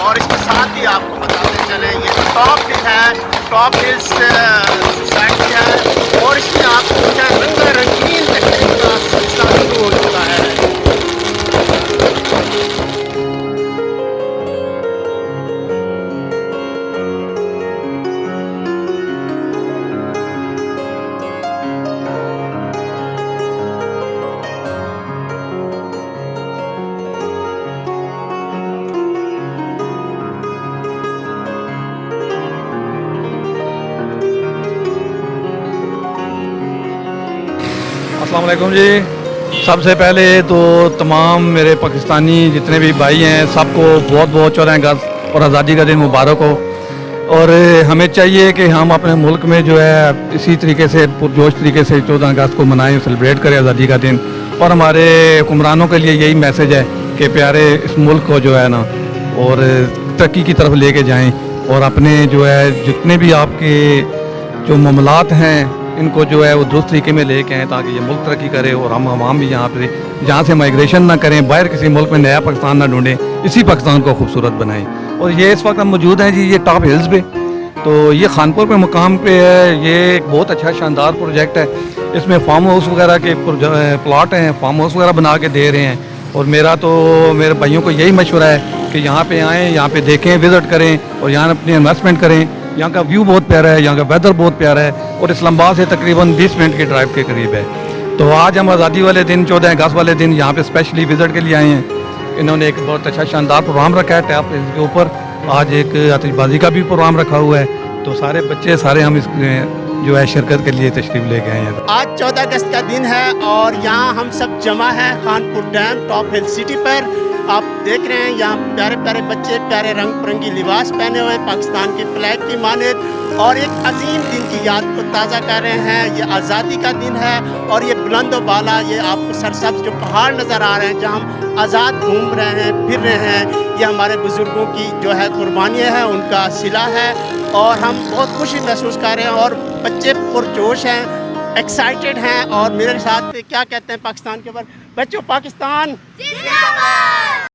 और इसके साथ ही आपको बताते चले ये टॉप हिल है, टॉप हिल्स सोसाइटी है और इसमें आपको जो है रंग रंगीन तकरीब का सिलसिला शुरू हो चुका है। अस्सलाम वालेकुम जी। सबसे पहले तो तमाम मेरे पाकिस्तानी जितने भी भाई हैं सबको बहुत बहुत 14 अगस्त और आज़ादी का दिन मुबारक हो। और हमें चाहिए कि हम अपने मुल्क में जो है इसी तरीके से पुरजोश तरीके से 14 अगस्त को मनाएं, सेलिब्रेट करें आज़ादी का दिन। और हमारे हुक्मरानों के लिए यही मैसेज है कि प्यारे इस मुल्क को जो है ना और तरक्की की तरफ लेके जाएं और अपने जो है जितने भी आपके जो मामलात हैं इनको जो है वो दुरुस्त तरीके में लेके आएँ ताकि ये मुल्क तरक्की करे और हम आवाम भी यहाँ पे जहाँ से माइग्रेशन ना करें, बाहर किसी मुल्क में नया पाकिस्तान ना ढूंढें, इसी पाकिस्तान को खूबसूरत बनाएं। और ये इस वक्त हम मौजूद हैं जी ये टॉप हिल्स पे, तो ये खानपुर पे मुकाम पे है। ये एक बहुत अच्छा शानदार प्रोजेक्ट है। इसमें फार्म हाउस वगैरह के प्लाट हैं, फार्म हाउस वगैरह बना के दे रहे हैं। और मेरे भाइयों को यही मशवरा है कि यहाँ पे आएँ, यहाँ पे देखें, विज़िट करें और यहाँ अपनी इन्वेस्टमेंट करें। यहाँ का व्यू बहुत प्यारा है, यहाँ का वेदर बहुत प्यारा है और इस्लामाबाद से तकरीबन 20 मिनट की ड्राइव के करीब है। तो आज हम आज़ादी वाले दिन 14 अगस्त वाले दिन यहाँ पे स्पेशली विज़िट के लिए आए हैं। इन्होंने एक बहुत अच्छा शानदार प्रोग्राम रखा है टैप के ऊपर। आज एक आतिशबाजी का भी प्रोग्राम रखा हुआ है, तो सारे बच्चे सारे हम इस जो है शिरकत के लिए तशरीफ लेके आए हैं। आज 14 अगस्त का दिन है और यहाँ हम सब जमा हैं खानपुर डैम टॉप हिल सिटी पर। आप देख रहे हैं यहाँ प्यारे प्यारे बच्चे प्यारे रंग बिरंगी लिबास पहने हुए पाकिस्तान की फ्लैग की मानद और एक अजीम दिन की याद को ताज़ा कर रहे हैं। ये आज़ादी का दिन है और ये बुलंद बाला ये आपको सरसब्ज जो पहाड़ नज़र आ रहे हैं जहाँ हम आज़ाद घूम रहे हैं फिर रहे हैं, ये हमारे बुज़ुर्गों की जो है कुर्बानियाँ हैं, उनका सिला है और हम बहुत खुशी महसूस कर रहे हैं और बच्चे पुरजोश हैं, एक्साइटेड हैं। और मेरे साथ क्या कहते हैं पाकिस्तान के ऊपर बच्चों, पाकिस्तान जिंदाबाद।